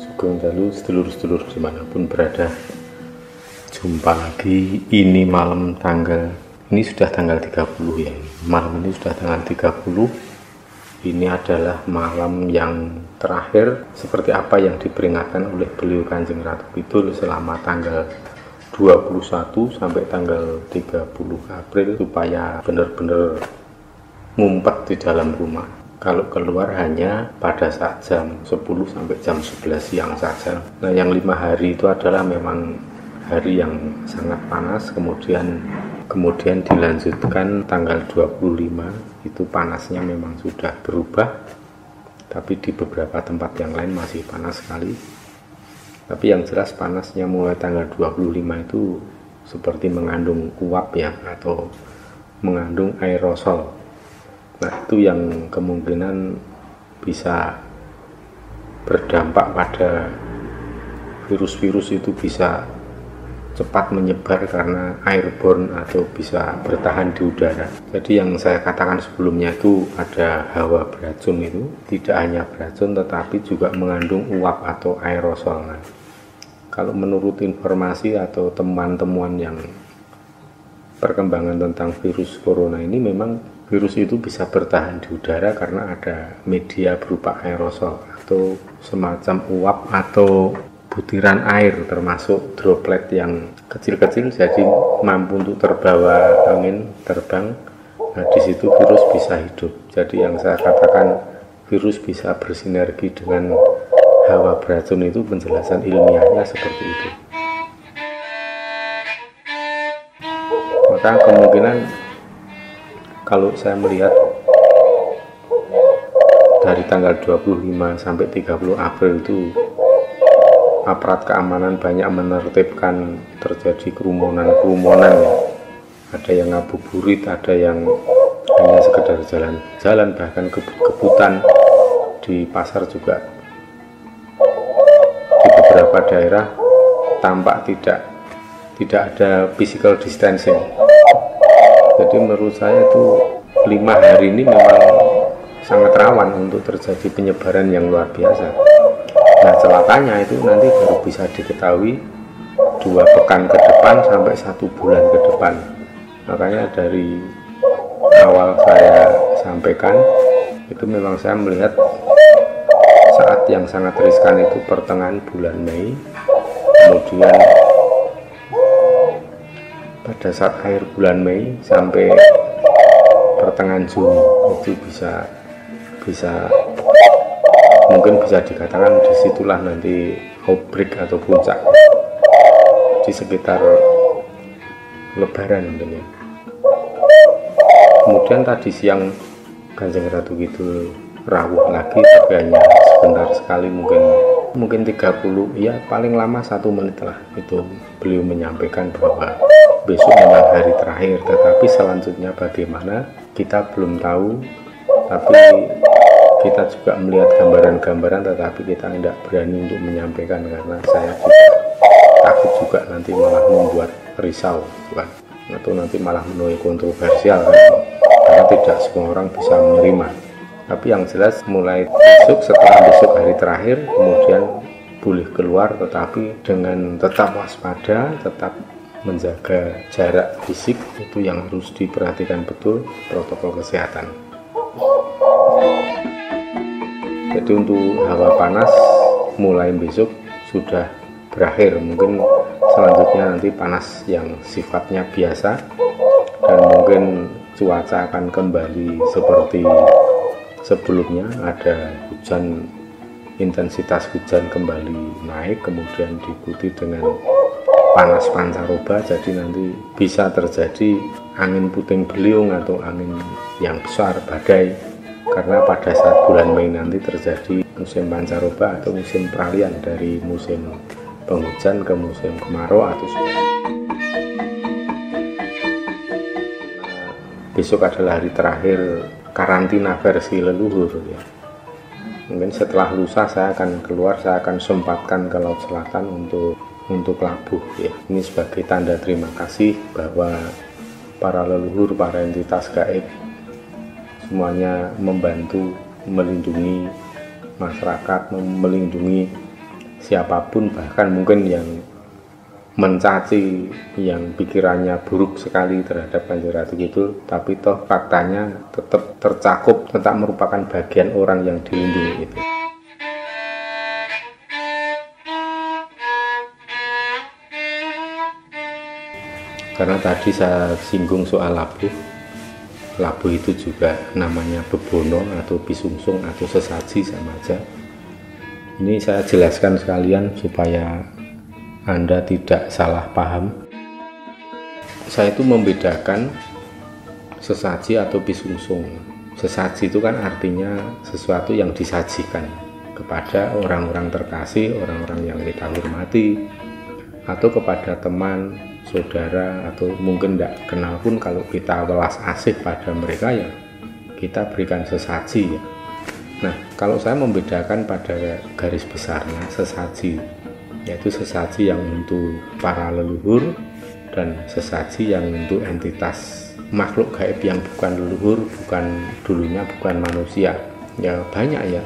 Sugeng dalu sedulur-sedulur dimanapun berada, jumpa lagi. Ini malam ini sudah tanggal 30 ya, malam ini sudah tanggal 30. Ini adalah malam yang terakhir seperti apa yang diperingatkan oleh beliau Kanjeng Ratu Kidul selama tanggal 21 sampai tanggal 30 April, supaya benar-benar ngumpet di dalam rumah. Kalau keluar hanya pada saat jam 10 sampai jam 11 siang saja. Nah, yang 5 hari itu adalah memang hari yang sangat panas, kemudian dilanjutkan tanggal 25, itu panasnya memang sudah berubah, tapi di beberapa tempat yang lain masih panas sekali. Tapi yang jelas panasnya mulai tanggal 25 itu seperti mengandung uap ya, atau mengandung aerosol. Nah, itu yang kemungkinan bisa berdampak pada virus-virus itu bisa cepat menyebar karena airborne atau bisa bertahan di udara. Jadi yang saya katakan sebelumnya itu ada hawa beracun, itu tidak hanya beracun tetapi juga mengandung uap atau aerosol. Nah, kalau menurut informasi atau temuan-temuan yang perkembangan tentang virus corona ini, memang virus itu bisa bertahan di udara karena ada media berupa aerosol atau semacam uap atau butiran air, termasuk droplet yang kecil-kecil, jadi mampu untuk terbawa angin, terbang. Nah, di situ virus bisa hidup. Jadi yang saya katakan virus bisa bersinergi dengan hawa beracun itu penjelasan ilmiahnya seperti itu. Maka kemungkinan kalau saya melihat dari tanggal 25 sampai 30 April itu aparat keamanan banyak menertibkan terjadi kerumunan ya. Ada yang ngabuburit, ada yang hanya sekedar jalan-jalan, bahkan kebut-kebutan di pasar juga. Di beberapa daerah tampak tidak ada physical distancing. Jadi menurut saya itu 5 hari ini memang sangat rawan untuk terjadi penyebaran yang luar biasa. Nah, celakanya itu nanti baru bisa diketahui 2 pekan ke depan sampai 1 bulan ke depan. Makanya dari awal saya sampaikan itu memang saya melihat saat yang sangat riskan itu pertengahan bulan Mei, kemudian pada saat akhir bulan Mei sampai pertengahan Juni itu bisa mungkin bisa dikatakan disitulah nanti outbreak atau puncak di sekitar Lebaran mungkin ya. Kemudian tadi siang Kanjeng Ratu Kidul rawuh lagi, tapi hanya sebentar sekali, mungkin 30 ya, paling lama 1 menit lah, itu beliau menyampaikan bahwa besok memang hari terakhir, tetapi selanjutnya bagaimana kita belum tahu. Tapi kita juga melihat gambaran-gambaran, tetapi kita tidak berani untuk menyampaikan karena saya juga takut juga nanti malah membuat risau, bukan? Atau nanti malah menuai kontroversial kan? Karena tidak semua orang bisa menerima. Tapi yang jelas mulai setelah besok hari terakhir, kemudian boleh keluar, tetapi dengan tetap waspada, tetap menjaga jarak fisik, itu yang harus diperhatikan betul, protokol kesehatan. Jadi untuk hawa panas mulai besok sudah berakhir, mungkin selanjutnya nanti panas yang sifatnya biasa, dan mungkin cuaca akan kembali seperti sebelumnya, ada hujan, intensitas hujan kembali naik, kemudian diikuti dengan panas pancaroba, jadi nanti bisa terjadi angin puting beliung atau angin yang besar, badai, karena pada saat bulan Mei nanti terjadi musim pancaroba atau musim peralihan dari musim penghujan ke musim kemarau atau besok adalah hari terakhir karantina versi leluhur ya. Mungkin setelah lusa saya akan keluar, saya akan sempatkan ke Laut Selatan untuk labuh ya. Ini sebagai tanda terima kasih bahwa para leluhur, para entitas gaib semuanya membantu melindungi masyarakat, melindungi siapapun, bahkan mungkin yang mencaci, yang pikirannya buruk sekali terhadap Kanjeng Ratu Kidul, tapi toh faktanya tetap tercakup, tetap merupakan bagian orang yang dilindungi itu. Karena tadi saya singgung soal labuh itu juga namanya bebono atau bisungsung atau sesaji sama aja. Ini saya jelaskan sekalian supaya Anda tidak salah paham. Saya itu membedakan sesaji atau bisungsung. Sesaji itu kan artinya sesuatu yang disajikan kepada orang-orang terkasih, orang-orang yang kita hormati, atau kepada teman, saudara, atau mungkin tidak kenal pun kalau kita welas asih pada mereka ya kita berikan sesaji ya. Nah, kalau saya membedakan pada garis besarnya sesaji, yaitu sesaji yang untuk para leluhur dan sesaji yang untuk entitas makhluk gaib yang bukan leluhur, bukan manusia. Ya banyak ya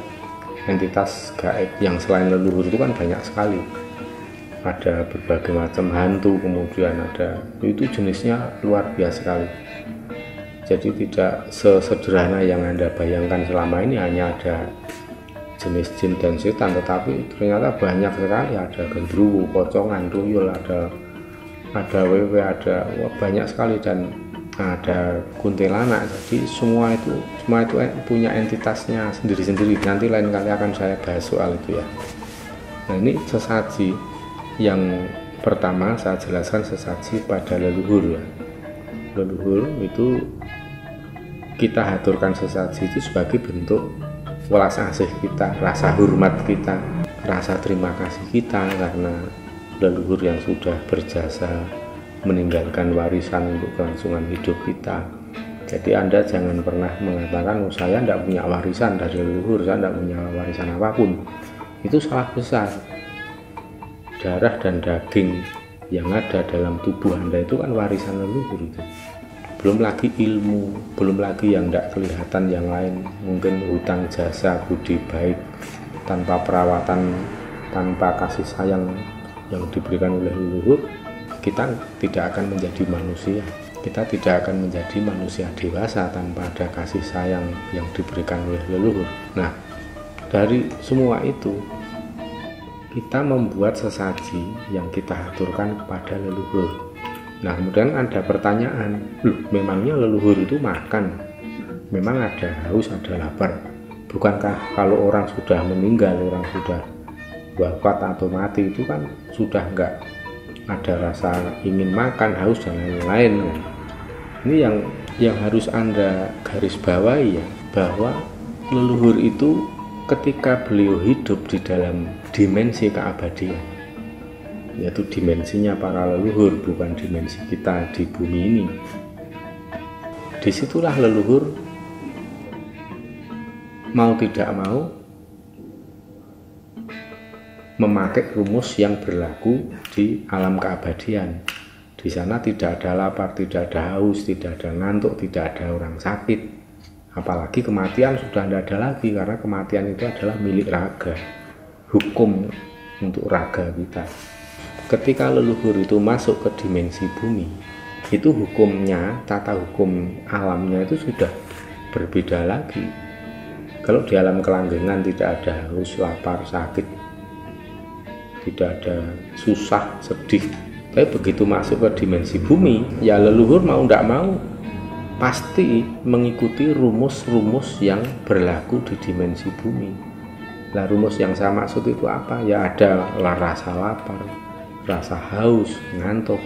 entitas gaib yang selain leluhur itu kan banyak sekali. Ada berbagai macam hantu, kemudian ada itu jenisnya luar biasa sekali. Jadi tidak sesederhana yang Anda bayangkan selama ini hanya ada jenis jin dan setan, tetapi ternyata banyak sekali. Ada gendruwo, pocongan, tuyul, ada wewe, ada banyak sekali, dan ada kuntilanak. Jadi semua itu punya entitasnya sendiri-sendiri. Nanti lain kali akan saya bahas soal itu ya. Nah, ini sesaji yang pertama saya jelaskan, sesaji pada leluhur ya. Leluhur itu kita haturkan sesaji itu sebagai bentuk welas asih kita, rasa hormat kita, rasa terima kasih kita karena leluhur yang sudah berjasa meninggalkan warisan untuk kelangsungan hidup kita. Jadi Anda jangan pernah mengatakan, oh saya tidak punya warisan dari leluhur, saya tidak punya warisan apapun. Itu salah besar. Darah dan daging yang ada dalam tubuh Anda itu kan warisan leluhur itu. Belum lagi ilmu, belum lagi yang tidak kelihatan yang lain, mungkin hutang jasa, budi baik, tanpa perawatan, tanpa kasih sayang yang diberikan oleh leluhur, kita tidak akan menjadi manusia. Kita tidak akan menjadi manusia dewasa tanpa ada kasih sayang yang diberikan oleh leluhur. Nah, dari semua itu, kita membuat sesaji yang kita aturkan kepada leluhur. Nah, kemudian ada pertanyaan, memangnya leluhur itu makan? Memang ada haus, ada lapar? Bukankah kalau orang sudah meninggal, orang sudah wafat atau mati itu kan sudah enggak ada rasa ingin makan, haus dan lain-lain kan? Ini yang harus Anda garis bawahi ya, bahwa leluhur itu ketika beliau hidup di dalam dimensi keabadian, yaitu dimensinya para leluhur, bukan dimensi kita di bumi ini. Disitulah leluhur mau tidak mau memakai rumus yang berlaku di alam keabadian. Di sana tidak ada lapar, tidak ada haus, tidak ada ngantuk, tidak ada orang sakit. Apalagi kematian sudah tidak ada lagi, karena kematian itu adalah milik raga, hukum untuk raga kita. Ketika leluhur itu masuk ke dimensi bumi, itu hukumnya, tata hukum alamnya itu sudah berbeda lagi. Kalau di alam kelanggengan tidak ada haus, lapar, sakit, tidak ada susah, sedih. Tapi begitu masuk ke dimensi bumi, ya leluhur mau tidak mau pasti mengikuti rumus-rumus yang berlaku di dimensi bumi. Nah, rumus yang saya maksud itu apa? Ya ada rasa lapar, rasa haus, ngantuk.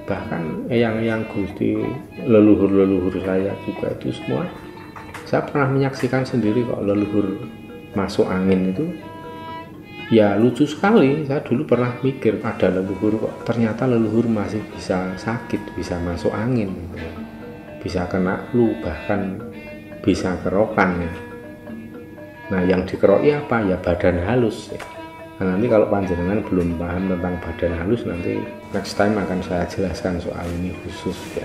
Bahkan yang Gusti, leluhur-leluhur saya juga itu semua, saya pernah menyaksikan sendiri kok leluhur masuk angin itu. Ya lucu sekali, saya dulu pernah mikir ada leluhur kok, ternyata leluhur masih bisa sakit, bisa masuk angin, bisa kena flu, bahkan bisa kerokan ya. Nah yang dikeroki apa ya, badan halus ya. Nah, nanti kalau panjenengan belum paham tentang badan halus, nanti next time akan saya jelaskan soal ini khusus ya.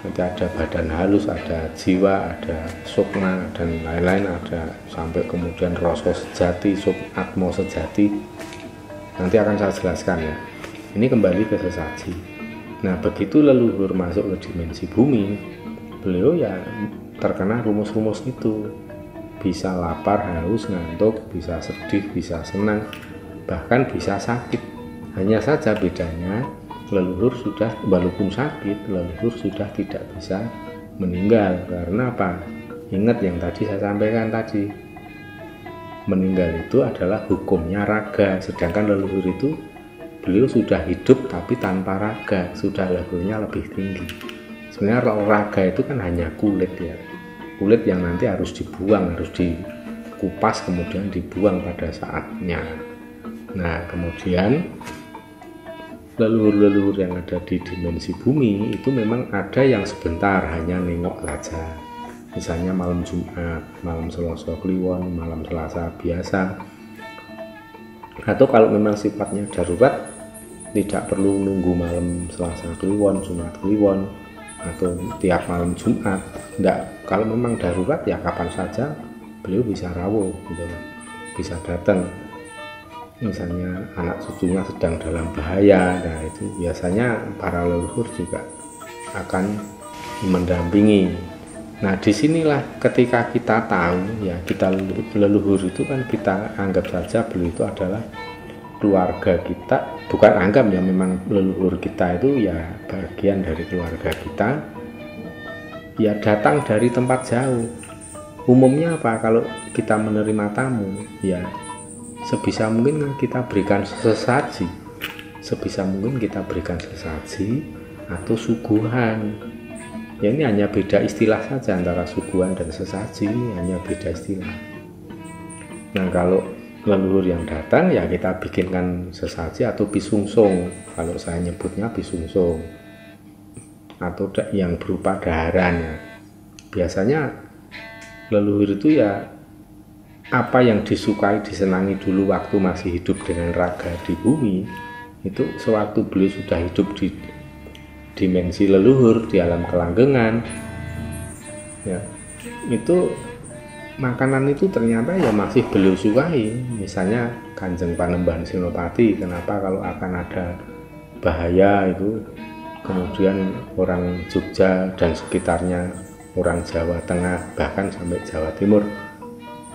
Nanti ada badan halus, ada jiwa, ada sukma, dan lain-lain, ada sampai kemudian rasa sejati, atmo sejati. Nanti akan saya jelaskan ya. Ini kembali ke sesaji. Nah begitu leluhur masuk ke dimensi bumi, beliau ya terkena rumus-rumus itu. Bisa lapar, haus, ngantuk, bisa sedih, bisa senang, bahkan bisa sakit. Hanya saja bedanya leluhur sudah, walaupun sakit, leluhur sudah tidak bisa meninggal. Karena apa? Ingat yang tadi saya sampaikan tadi, meninggal itu adalah hukumnya raga, sedangkan leluhur itu beliau sudah hidup tapi tanpa raga, sudah levelnya lebih tinggi. Sebenarnya raga itu kan hanya kulit ya, kulit yang nanti harus dibuang, harus dikupas kemudian dibuang pada saatnya. Nah kemudian leluhur-leluhur yang ada di dimensi bumi itu memang ada yang sebentar hanya nengok saja, misalnya malam Jumat, malam Selasa Kliwon, malam Selasa biasa. Atau kalau memang sifatnya darurat, tidak perlu nunggu malam Selasa Kliwon, Jumat Kliwon, atau tiap malam Jumat. Enggak, kalau memang darurat ya kapan saja beliau bisa rawuh gitu, bisa datang. Misalnya anak cucunya sedang dalam bahaya, nah itu biasanya para leluhur juga akan mendampingi. Nah disinilah ketika kita tahu ya, kita leluhur itu kan kita anggap saja beliau itu adalah keluarga kita, bukan anggap ya, memang leluhur kita itu ya bagian dari keluarga kita, ya datang dari tempat jauh. Umumnya apa, kalau kita menerima tamu ya sebisa mungkin kita berikan sesaji, sebisa mungkin kita berikan sesaji atau suguhan. Ya ini hanya beda istilah saja antara suguhan dan sesaji, hanya beda istilah. Nah kalau leluhur yang datang ya kita bikinkan sesaji atau pisungsung, kalau saya nyebutnya pisungsung, atau yang berupa daharan ya. Biasanya leluhur itu ya apa yang disukai, disenangi dulu waktu masih hidup dengan raga di bumi, itu sewaktu beliau sudah hidup di dimensi leluhur, di alam kelanggengan ya, itu makanan itu ternyata ya masih beliau sukai. Misalnya Kanjeng Panembahan Senopati, kenapa kalau akan ada bahaya itu kemudian orang Jogja dan sekitarnya, orang Jawa Tengah, bahkan sampai Jawa Timur,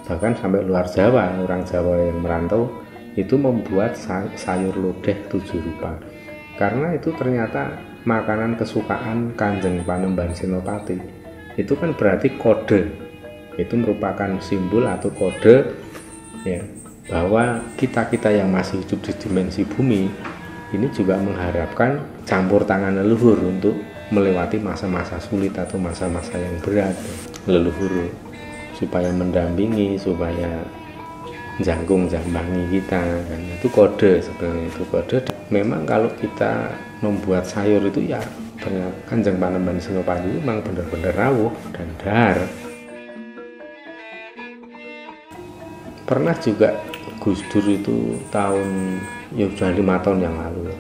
bahkan sampai luar Jawa, orang Jawa yang merantau itu membuat sayur lodeh 7 rupa, karena itu ternyata makanan kesukaan Kanjeng Panembahan Senopati. Itu kan berarti kode, itu merupakan simbol atau kode ya, bahwa kita yang masih hidup di dimensi bumi ini juga mengharapkan campur tangan leluhur untuk melewati masa-masa sulit atau masa-masa yang berat. Leluhur supaya mendampingi, supaya jangkung-jambangi kita, kan itu kode sebenarnya, itu kode. Memang kalau kita membuat sayur itu ya ternyata Kanjeng Panembahan Senopati itu memang benar-benar rawuh dan dahar. Pernah juga Gus Dur itu tahun ya sudah 5 tahun yang lalu,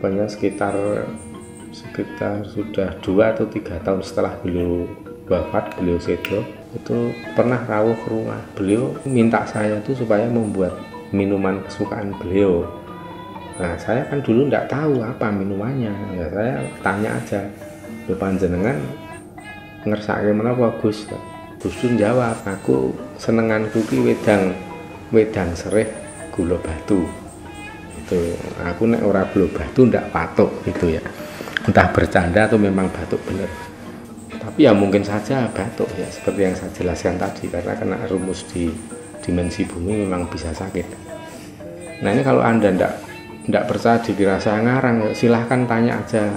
banyak sekitar sudah 2 atau 3 tahun setelah beliau wafat, beliau sedo, itu pernah rawuh ke rumah beliau, minta saya itu supaya membuat minuman kesukaan beliau. Nah saya kan dulu tidak tahu apa minumannya, ya saya tanya aja, "Lho panjenengan ngersake menapa Gus?" Gus Dur jawab, "Aku senenganku ki wedang sereh gula batu." Itu aku nek ora gula batu ndak patuk gitu ya, entah bercanda atau memang batuk bener. Tapi ya mungkin saja batuk ya, seperti yang saya jelaskan tadi, karena kena rumus di dimensi bumi memang bisa sakit. Nah ini kalau Anda nggak percaya dikira saya ngarang, silahkan tanya aja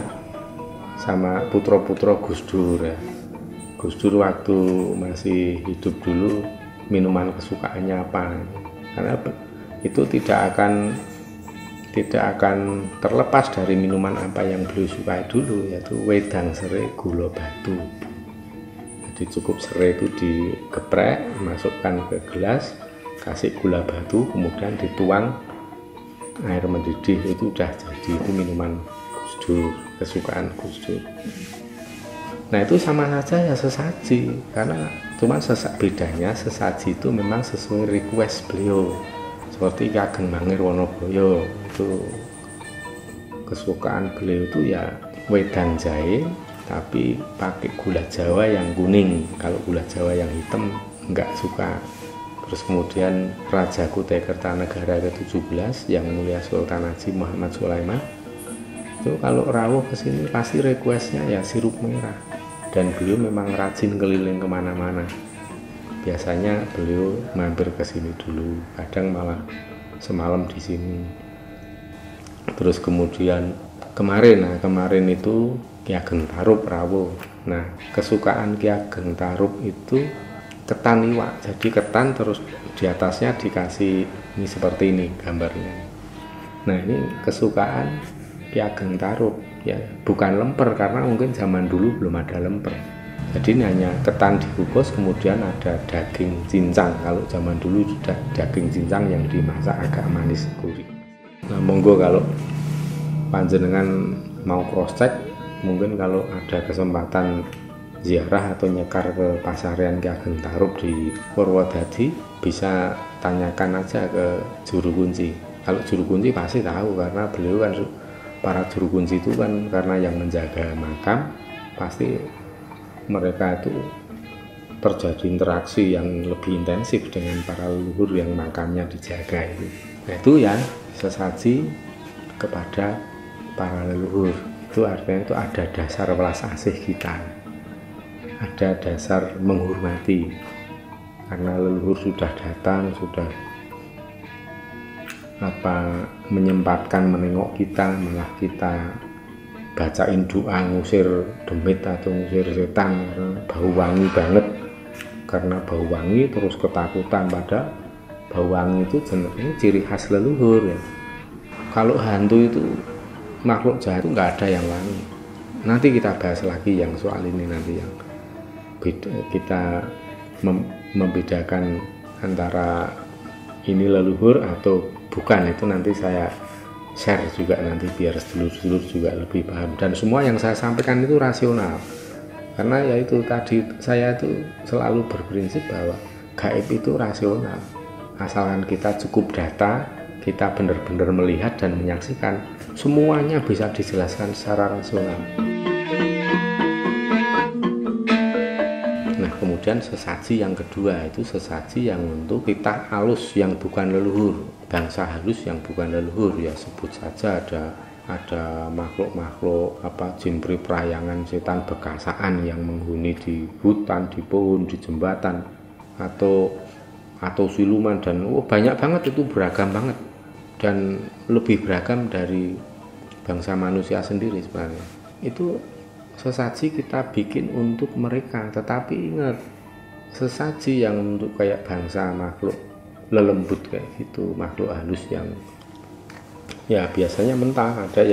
sama putra-putra Gus Dur ya. Gus Dur waktu masih hidup dulu minuman kesukaannya apa, karena itu tidak akan terlepas dari minuman apa yang beliau sukai dulu, yaitu wedang serai gula batu. Jadi cukup serai itu digeprek, masukkan ke gelas, kasih gula batu, kemudian dituang air mendidih, itu udah jadi itu minuman Gus Dur, kesukaan Gus Dur. Nah itu sama saja ya sesaji, karena cuma bedanya sesaji itu memang sesuai request beliau. Seperti Ki Ageng Mangir Wonoboyo, itu kesukaan beliau itu ya wedang jahe tapi pakai gula Jawa yang kuning, kalau gula Jawa yang hitam enggak suka. Terus kemudian Raja Kutai Kertanegara ke-17 yang mulia Sultan Haji Muhammad Sulaiman, itu kalau rawuh ke sini pasti requestnya ya sirup merah, dan beliau memang rajin keliling kemana-mana. Biasanya beliau mampir ke sini dulu, kadang malah semalam di sini. Terus kemudian kemarin itu Ki Ageng Tarup rawuh. Nah kesukaan Ki Ageng Tarup itu ketan iwak, jadi ketan terus di atasnya dikasih ini seperti ini gambarnya. Nah ini kesukaan Ki Ageng Tarup ya, bukan lemper karena mungkin zaman dulu belum ada lemper. Jadi ini hanya ketan dikukus, kemudian ada daging cincang. Kalau zaman dulu sudah daging cincang yang dimasak agak manis gurih. Nah monggo kalau panjenengan mau cross check, mungkin kalau ada kesempatan ziarah atau nyekar ke Pasarian Ki Ageng Tarup di Purwodadi, bisa tanyakan aja ke juru kunci. Kalau juru kunci pasti tahu, karena beliau kan, para juru kunci itu kan karena yang menjaga makam, pasti mereka itu terjadi interaksi yang lebih intensif dengan para leluhur yang makamnya dijaga itu. Nah itu ya sesaji kepada para leluhur, itu artinya itu ada dasar welas asih kita, ada dasar menghormati, karena leluhur sudah datang, sudah menyempatkan menengok kita, malah kita bacain doa ngusir demit atau ngusir setan, karena bau wangi banget, karena bau wangi terus ketakutan. Pada bau wangi itu sebenarnya ciri khas leluhur ya. Kalau hantu itu makhluk jahat itu nggak ada yang wangi. Nanti kita bahas lagi yang soal ini, nanti yang kita membedakan antara ini leluhur atau bukan, itu nanti saya share juga nanti biar sedulur-sedulur juga lebih paham. Dan semua yang saya sampaikan itu rasional, karena ya itu tadi, saya itu selalu berprinsip bahwa gaib itu rasional, asalkan kita cukup data, kita benar-benar melihat dan menyaksikan, semuanya bisa dijelaskan secara rasional. Nah kemudian sesaji yang kedua itu sesaji yang untuk kita halus, yang bukan leluhur, bangsa halus yang bukan leluhur ya, sebut saja ada makhluk-makhluk jin priprayangan, setan bekasaan yang menghuni di hutan, di pohon, di jembatan, atau siluman, dan banyak banget, itu beragam banget dan lebih beragam dari bangsa manusia sendiri sebenarnya. Itu sesaji kita bikin untuk mereka, tetapi ingat, sesaji yang untuk kayak bangsa makhluk lelembut kayak gitu, makhluk halus yang ya biasanya mentah, ada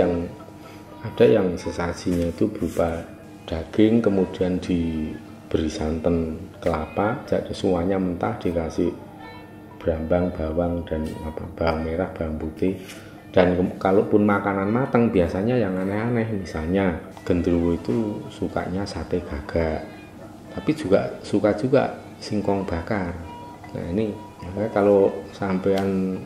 yang sesajinya itu berupa daging kemudian diberi santan kelapa, jadi semuanya mentah, dikasih berambang, bawang, dan bawang merah, bawang putih. Dan kalaupun makanan matang biasanya yang aneh-aneh, misalnya genderuwo itu sukanya sate gagak, tapi juga suka juga singkong bakar. Nah ini kalau sampean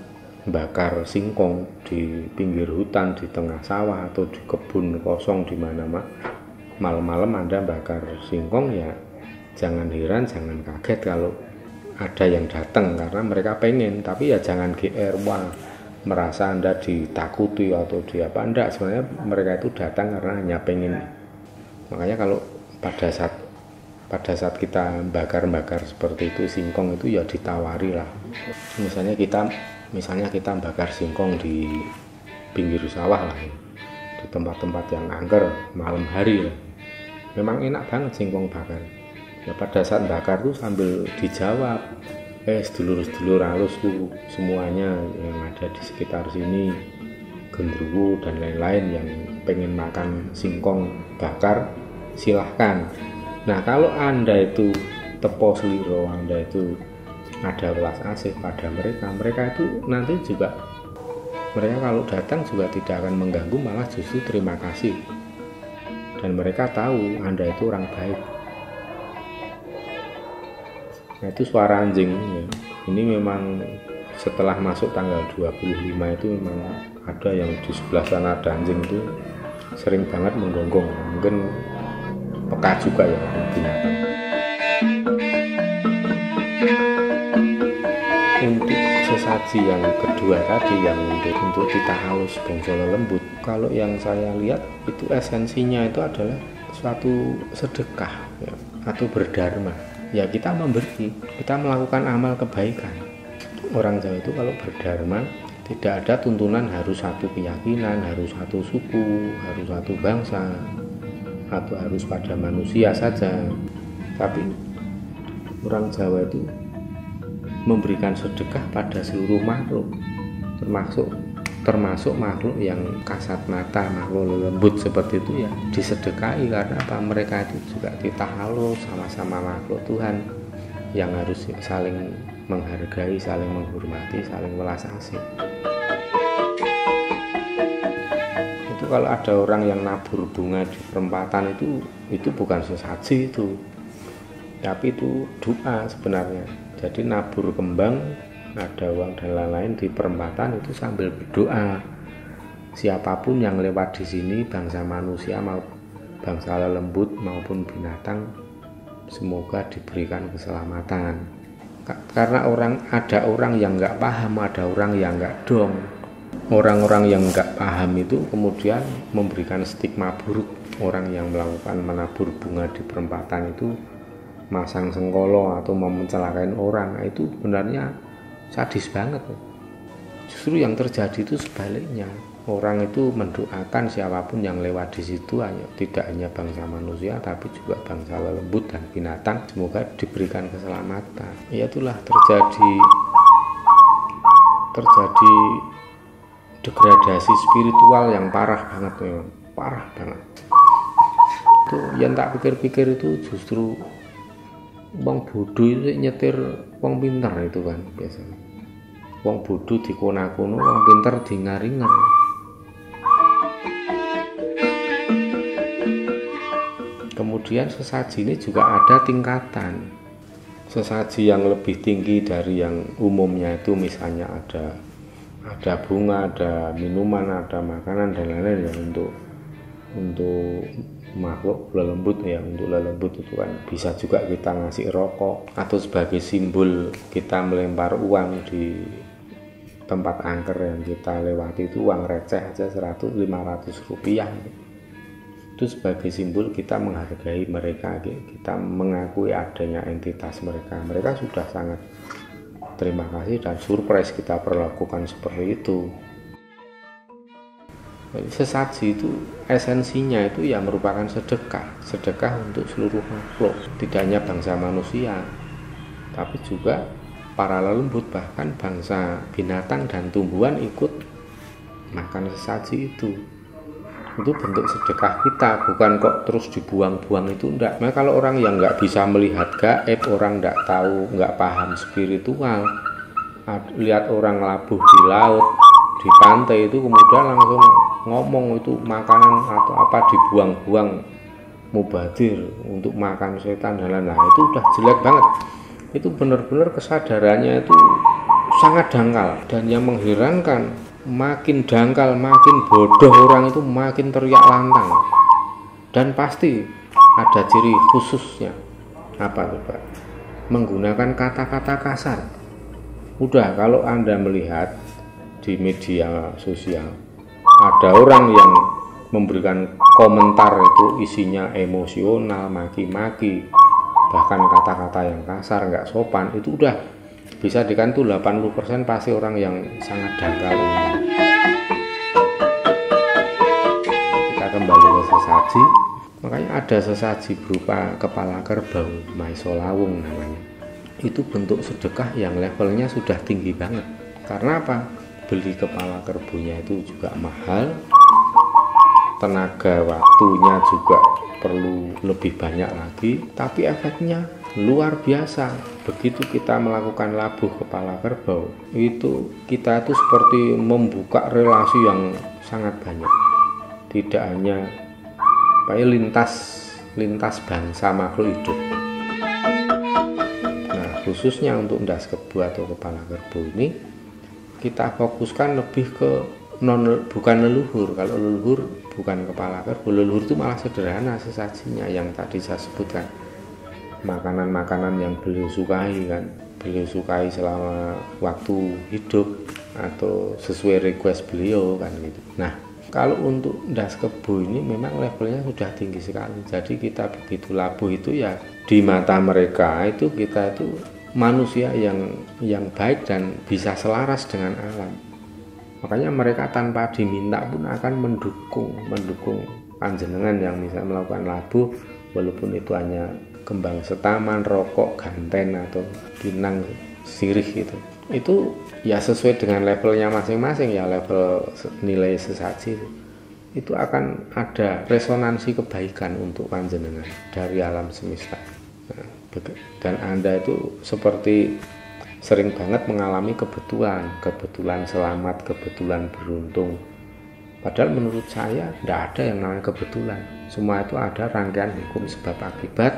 bakar singkong di pinggir hutan, di tengah sawah, atau di kebun kosong di mana malam-malam Anda bakar singkong, ya jangan heran, jangan kaget kalau ada yang datang, karena mereka pengen, tapi ya jangan GR, wah merasa Anda ditakuti atau enggak, sebenarnya mereka itu datang karena hanya pengen. Makanya kalau pada saat kita bakar seperti itu singkong itu ya ditawari lah, misalnya kita bakar singkong di pinggir sawah lah ya. Di tempat-tempat yang angker malam hari ya. Memang enak banget singkong bakar ya. Pada saat bakar tuh sambil dijawab, sedulur-sedulur halusku semuanya yang ada di sekitar sini, genderuwo dan lain-lain yang pengen makan singkong bakar, silahkan. Nah kalau Anda itu tepo seliro, Anda itu ada welas asih pada mereka itu nanti juga, mereka kalau datang juga tidak akan mengganggu, malah justru terima kasih, dan mereka tahu Anda itu orang baik. Nah itu suara anjing ya. Ini memang setelah masuk tanggal 25 itu memang ada yang di sebelah sana ada anjing itu sering banget menggonggong, mungkin peka juga ya binatang. Untuk sesaji yang kedua tadi yang untuk titah halus bangsa lelembut, kalau yang saya lihat itu esensinya itu adalah suatu sedekah ya, atau berdharma ya. Kita memberi, kita melakukan amal kebaikan. Orang Jawa itu kalau berdharma tidak ada tuntunan harus satu keyakinan, harus satu suku, harus satu bangsa, atau harus pada manusia saja. Tapi orang Jawa itu memberikan sedekah pada seluruh makhluk, termasuk makhluk yang kasat mata, makhluk lembut seperti itu ya disedekahi. Karena apa? Mereka itu juga titah halus, sama-sama makhluk Tuhan yang harus saling menghargai, saling menghormati, saling welas asih. Itu kalau ada orang yang nabur bunga di perempatan itu bukan sesaji itu, tapi itu doa sebenarnya. Jadi nabur kembang, ada uang dan lain-lain di perempatan itu sambil berdoa. Siapapun yang lewat di sini, bangsa manusia maupun bangsa lelembut maupun binatang, semoga diberikan keselamatan. Karena ada orang yang nggak paham, ada orang yang nggak dong. Orang-orang yang nggak paham itu kemudian memberikan stigma buruk. Orang yang melakukan menabur bunga di perempatan itu masang sengkolo atau mau mencelakain orang, itu sebenarnya sadis banget. Justru yang terjadi itu sebaliknya. Orang itu mendoakan siapapun yang lewat di situ, tidak hanya bangsa manusia tapi juga bangsa lelembut dan binatang, semoga diberikan keselamatan. Ya itulah terjadi degradasi spiritual yang parah banget, memang parah banget. Itu yang tak pikir-pikir itu justru wong bodoh itu nyetir wong pinter itu kan biasanya. Wong bodoh dikono-kono, wong pinter dingar-ingar. Kemudian sesaji ini juga ada tingkatan. Sesaji yang lebih tinggi dari yang umumnya itu misalnya ada bunga, ada minuman, ada makanan dan lain-lain ya untuk makhluk lelembut ya. Untuk lelembut itu kan bisa juga kita ngasih rokok, atau sebagai simbol kita melempar uang di tempat angker yang kita lewati itu, uang receh aja 100-500 rupiah. Itu sebagai simbol kita menghargai mereka, kita mengakui adanya entitas mereka. Mereka sudah sangat terima kasih dan surprise kita perlakukan seperti itu. Sesaji itu esensinya itu ya merupakan sedekah untuk seluruh makhluk, tidak hanya bangsa manusia tapi juga para lelembut, bahkan bangsa binatang dan tumbuhan ikut makan sesaji itu bentuk sedekah kita, bukan kok terus dibuang-buang, itu enggak. Nah kalau orang yang nggak bisa melihat gaib, orang nggak tahu, nggak paham spiritual, lihat orang labuh di laut, di pantai itu kemudian langsung ngomong itu makanan atau apa dibuang-buang, mubazir untuk makan setan dan lain-lain, itu udah jelek banget. Itu benar-benar kesadarannya itu sangat dangkal. Dan yang mengherankan, makin dangkal, makin bodoh orang itu makin teriak lantang. Dan pasti ada ciri khususnya. Apa coba? Menggunakan kata-kata kasar. Udah, kalau Anda melihat di media sosial ada orang yang memberikan komentar itu isinya emosional, maki-maki, bahkan kata-kata yang kasar, nggak sopan, itu udah bisa dikatakan tuh 80% pasti orang yang sangat dangkal ini. sesaji. Makanya ada sesaji berupa kepala kerbau, maiso lawung namanya. Itu bentuk sedekah yang levelnya sudah tinggi banget. Karena apa? Beli kepala kerbaunya itu juga mahal, tenaga waktunya juga perlu lebih banyak lagi, tapi efeknya luar biasa. Begitu kita melakukan labuh kepala kerbau, itu kita itu seperti membuka relasi yang sangat banyak. Tidak hanya lintas bangsa makhluk hidup. Nah, khususnya untuk ndas kebu atau kepala kerbau ini kita fokuskan lebih ke bukan leluhur. Kalau leluhur bukan kepala kerbau, leluhur itu malah sederhana sesajinya yang tadi saya sebutkan. Makanan-makanan yang beliau sukai kan, beliau sukai selama waktu hidup atau sesuai request beliau kan gitu. Nah, kalau untuk ndas kebu ini memang levelnya sudah tinggi sekali. Jadi kita begitu labuh itu ya di mata mereka itu kita itu manusia yang baik dan bisa selaras dengan alam. Makanya mereka tanpa diminta pun akan mendukung panjenengan yang bisa melakukan labuh, walaupun itu hanya kembang setaman, rokok, ganten atau pinang sirih gitu. Itu ya sesuai dengan levelnya masing-masing ya, level nilai sesaji itu akan ada resonansi kebaikan untuk panjenengan dari alam semesta. Nah, dan Anda itu seperti sering banget mengalami kebetulan selamat, kebetulan beruntung. Padahal menurut saya tidak ada yang namanya kebetulan. Semua itu ada rangkaian hukum sebab akibat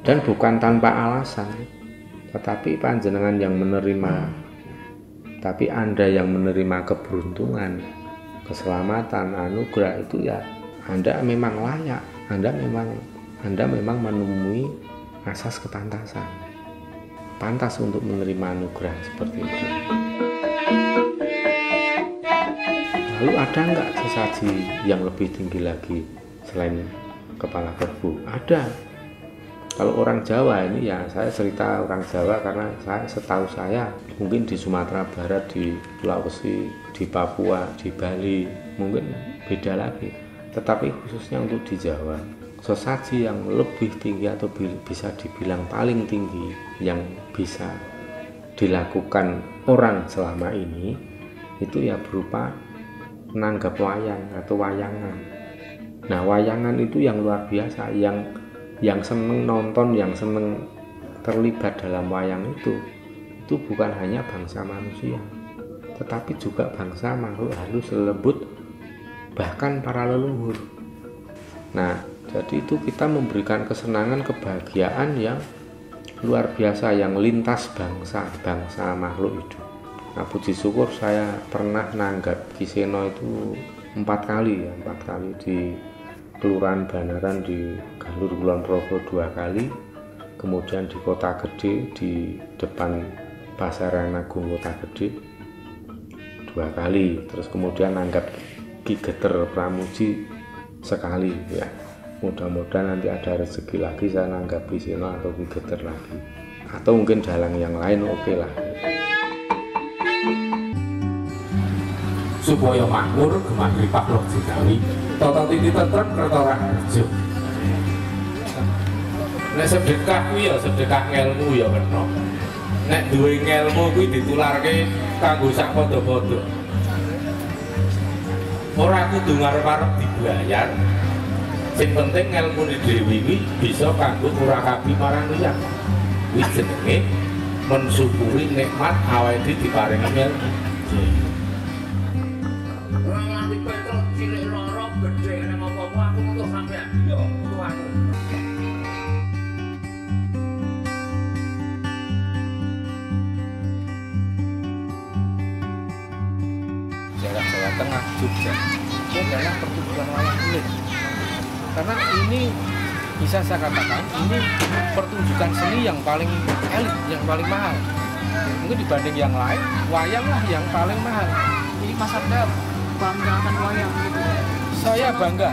dan bukan tanpa alasan. Tetapi panjenengan yang menerima, tapi Anda yang menerima keberuntungan, keselamatan, anugerah itu ya Anda memang layak. Anda memang menemui asas kepantasan. Pantas untuk menerima anugerah seperti itu. Lalu ada nggak sesaji yang lebih tinggi lagi selain kepala kerbau? Ada. Kalau orang Jawa ini ya, saya cerita orang Jawa karena setahu saya mungkin di Sumatera Barat, di Sulawesi, di Papua, di Bali mungkin beda lagi. Tetapi khususnya untuk di Jawa, sesaji yang lebih tinggi atau bisa dibilang paling tinggi yang bisa dilakukan orang selama ini itu ya berupa menanggap wayang atau wayangan. Nah, wayangan itu yang luar biasa, yang seneng nonton, yang seneng terlibat dalam wayang itu bukan hanya bangsa manusia, tetapi juga bangsa makhluk halus, lembut, bahkan para leluhur. Nah, jadi itu kita memberikan kesenangan, kebahagiaan yang luar biasa, yang lintas bangsa makhluk hidup. Nah, puji syukur saya pernah nanggap Kiseno itu 4 kali di Kelurahan Banaran di Galur Kulon Progo 2 kali, kemudian di Kota Gede di depan Pasaran Agung Kota Gede 2 kali, terus kemudian nanggap Ki Geter Pramuji sekali ya. Mudah-mudahan nanti ada rezeki lagi saya nanggap Kiseno atau Ki Geter lagi, atau mungkin dalang yang lain oke lah. Supaya makmur gemah Pak Lok Jidawi tata titi tentrem kertora harjo. Nek sedekah kuwi ya sedekah ngelmu ya kena. Nek duwe ngelmu kuwi ditularke kanggo sak padha-padha. Ora kudu ngarep-arep dibayar. Sing penting ngelmune dhewe iki bisa kanggo murakabi marang liya. Kuwi jenenge mensyukuri nikmat awake dhewe diparingi ngelmu. Daerah Jawa Tengah, Jogja, itu adalah pertunjukan wayang kulit. Karena ini bisa saya katakan ini pertunjukan seni yang paling elit, yang paling mahal. Mungkin dibanding yang lain, wayang lah yang paling mahal. Jadi Mas Anda bangga akan wayang gitu? Saya bangga.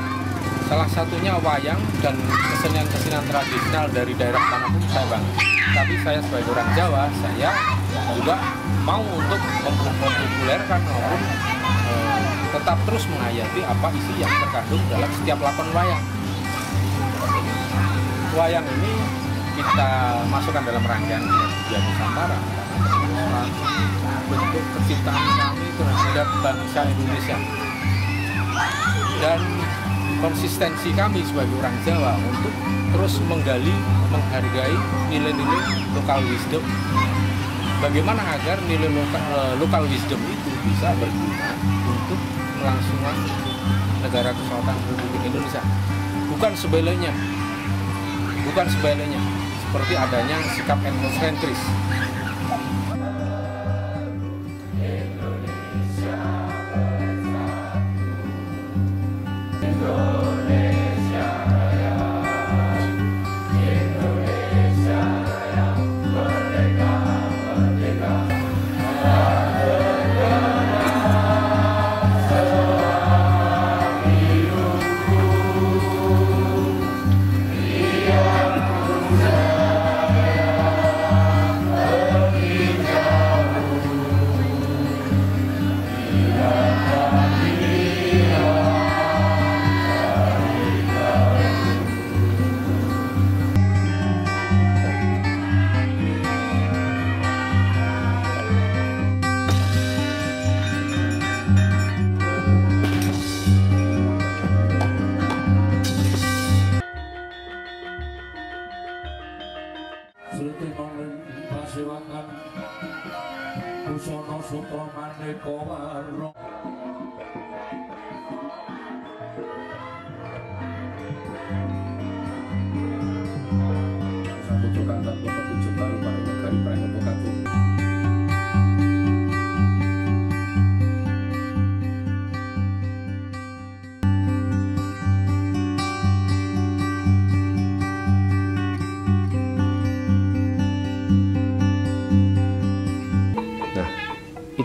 Salah satunya wayang dan kesenian-kesenian tradisional dari daerah manapun saya bangga. Tapi saya sebagai orang Jawa, saya juga mau untuk mempopulerkan maupun tetap terus menghayati apa isi yang terkandung dalam setiap lakon wayang. Wayang ini kita masukkan dalam rangkaian budaya Nusantara karena bentuk kecintaan kami terhadap bangsa Indonesia dan konsistensi kami sebagai orang Jawa untuk terus menggali, menghargai nilai-nilai lokal wisdom. Bagaimana agar nilai lokal wisdom itu bisa berguna untuk kelangsungan negara kesatuan Republik Indonesia. Bukan sebaliknya, seperti adanya sikap etnosentris.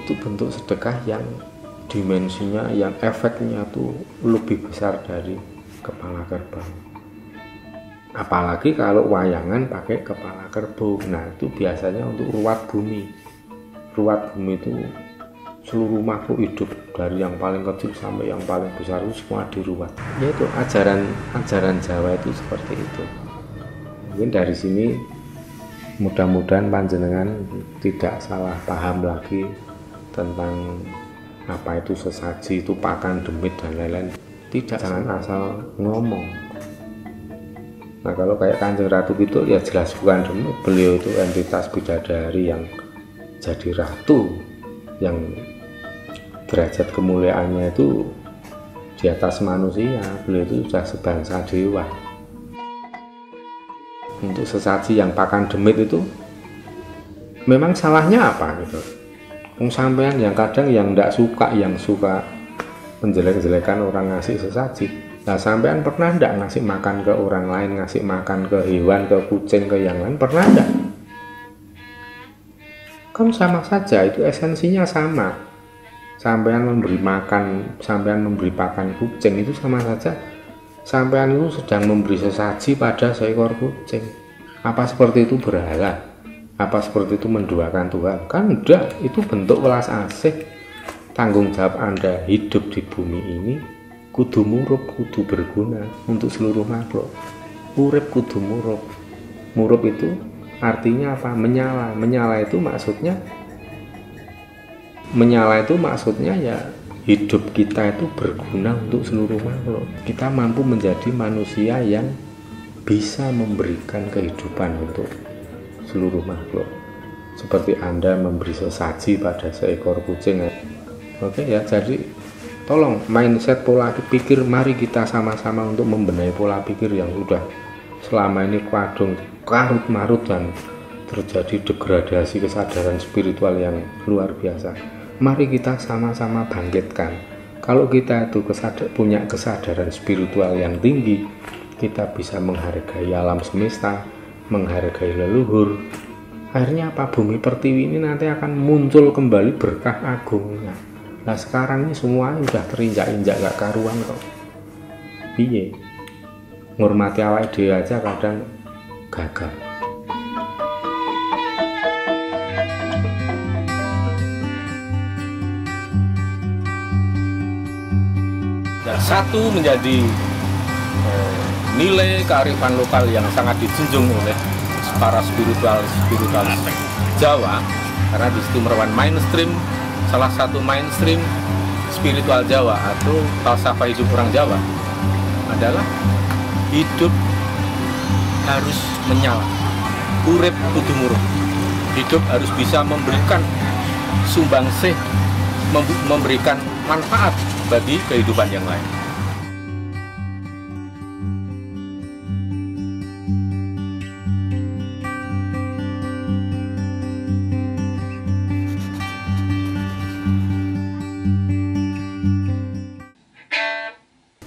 Itu bentuk sedekah yang dimensinya, yang efeknya tuh lebih besar dari kepala kerbau. Apalagi kalau wayangan pakai kepala kerbau. Nah itu biasanya untuk ruwat bumi. Ruwat bumi itu seluruh makhluk hidup dari yang paling kecil sampai yang paling besar itu semua diruwat. Yaitu ajaran Jawa itu seperti itu. Mungkin dari sini mudah-mudahan panjenengan tidak salah paham lagi tentang apa itu sesaji, itu pakan, demit dan lain-lain. Tidak, jangan asal ngomong. Nah kalau kayak Kanjeng Ratu itu ya jelas bukan demit, beliau itu entitas bidadari yang jadi ratu, yang derajat kemuliaannya itu di atas manusia. Beliau itu sudah sebangsa dewa. Untuk sesaji yang pakan demit itu memang salahnya apa gitu? Sampean yang kadang yang tidak suka, yang suka menjelek-jelekan orang ngasih sesaji. Nah sampean pernah tidak ngasih makan ke orang lain, ngasih makan ke hewan, ke kucing, ke yang lain? Pernah tidak? Kan sama saja, itu esensinya sama. Sampean memberi makan, sampean memberi pakan kucing, itu sama saja. Sampean itu sedang memberi sesaji pada seekor kucing. Apa seperti itu berhala? Apa seperti itu menduakan Tuhan? Kan enggak, itu bentuk welas asih. Tanggung jawab Anda hidup di bumi ini kudu murup, kudu berguna untuk seluruh makhluk. Urip kudu murup. Murup itu artinya apa? Menyala. Menyala itu maksudnya ya hidup kita itu berguna untuk seluruh makhluk. Kita mampu menjadi manusia yang bisa memberikan kehidupan untuk seluruh makhluk. Seperti Anda memberi sesaji pada seekor kucing. Oke ya, jadi tolong mindset pola pikir, mari kita sama-sama untuk membenahi pola pikir yang sudah selama ini kadung karut-marut dan terjadi degradasi kesadaran spiritual yang luar biasa. Mari kita sama-sama bangkitkan. Kalau kita itu punya kesadaran spiritual yang tinggi, kita bisa menghargai alam semesta, menghargai leluhur. Akhirnya apa? Bumi Pertiwi ini nanti akan muncul kembali berkah agungnya. Nah sekarang ini semua sudah terinjak-injak gak karuan kok. Piye? Ngurmati awake dhewe aja kadang gagal. satu menjadi nilai kearifan lokal yang sangat dijunjung oleh para spiritualis Jawa, karena di situ merupakan mainstream, salah satu mainstream spiritual Jawa atau falsafah hidup orang Jawa adalah hidup harus menyala, urip kudu murup. Hidup harus bisa memberikan sumbangsih, memberikan manfaat bagi kehidupan yang lain.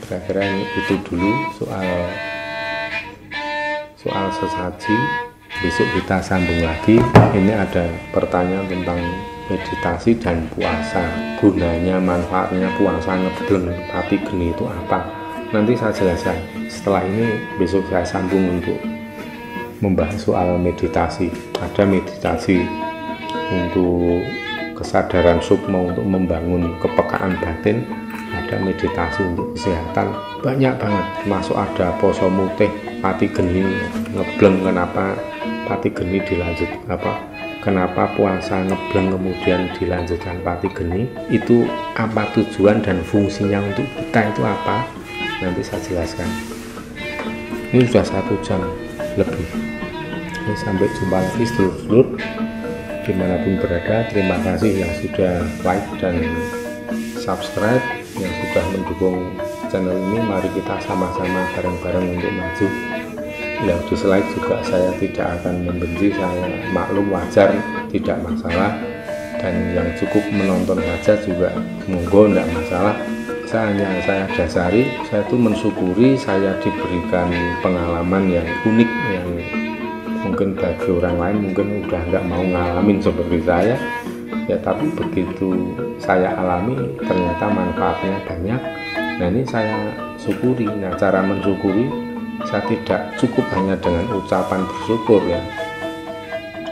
Kira-kira itu dulu soal sesaji. Besok kita sambung lagi. Ini ada pertanyaan tentang meditasi dan puasa. Gunanya, manfaatnya puasa ngebleng pati geni itu apa? Nanti saya jelaskan. Setelah ini besok saya sambung untuk membahas soal meditasi. Ada meditasi untuk kesadaran sukma, untuk membangun kepekaan batin. Ada meditasi untuk kesehatan, banyak banget. Masuk ada poso mutih pati geni ngebleng. Kenapa pati geni dilanjut kenapa puasa ngebleng kemudian dilanjutkan pati geni, itu apa tujuan dan fungsinya untuk kita itu apa, nanti saya jelaskan. Ini sudah 1 jam lebih. Ini sampai jumpa lagi sedulur-sedulur dimanapun berada. Terima kasih yang sudah like dan subscribe, yang sudah mendukung channel ini. Mari kita sama-sama bareng-bareng untuk maju. Yang dislike juga saya tidak akan membenci, saya maklum, wajar, tidak masalah. Dan yang cukup menonton saja juga monggo, tidak masalah. Saya dasari, saya itu mensyukuri saya diberikan pengalaman yang unik, yang mungkin bagi orang lain mungkin udah nggak mau ngalamin seperti saya ya, tapi begitu saya alami ternyata manfaatnya banyak. Nah, ini saya syukuri. Nah, cara mensyukuri, saya tidak cukup hanya dengan ucapan bersyukur ya,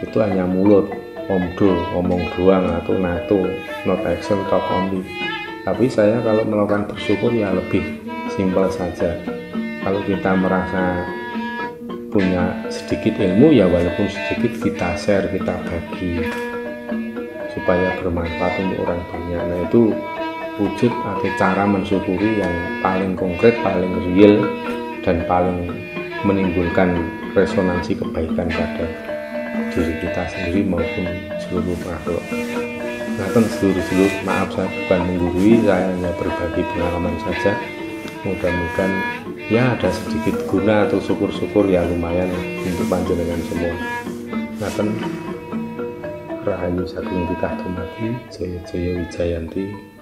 itu hanya mulut, omong doang, atau nato, not action, talk only. Tapi saya kalau melakukan bersyukur ya lebih simpel saja. Kalau kita merasa punya sedikit ilmu ya, walaupun sedikit kita share, kita bagi supaya bermanfaat untuk orang banyak. Nah, itu wujud atau cara mensyukuri yang paling konkret, paling real, dan paling menimbulkan resonansi kebaikan pada diri kita sendiri maupun seluruh makhluk. Nah, seluruh maaf, saya bukan menggurui, saya hanya berbagi pengalaman saja. Mudah-mudahan ya ada sedikit guna atau syukur-syukur ya lumayan untuk panjenengan semua. Nah, Rahayu Sagung Titah Dumadi, Jaya Jaya Wijayanti.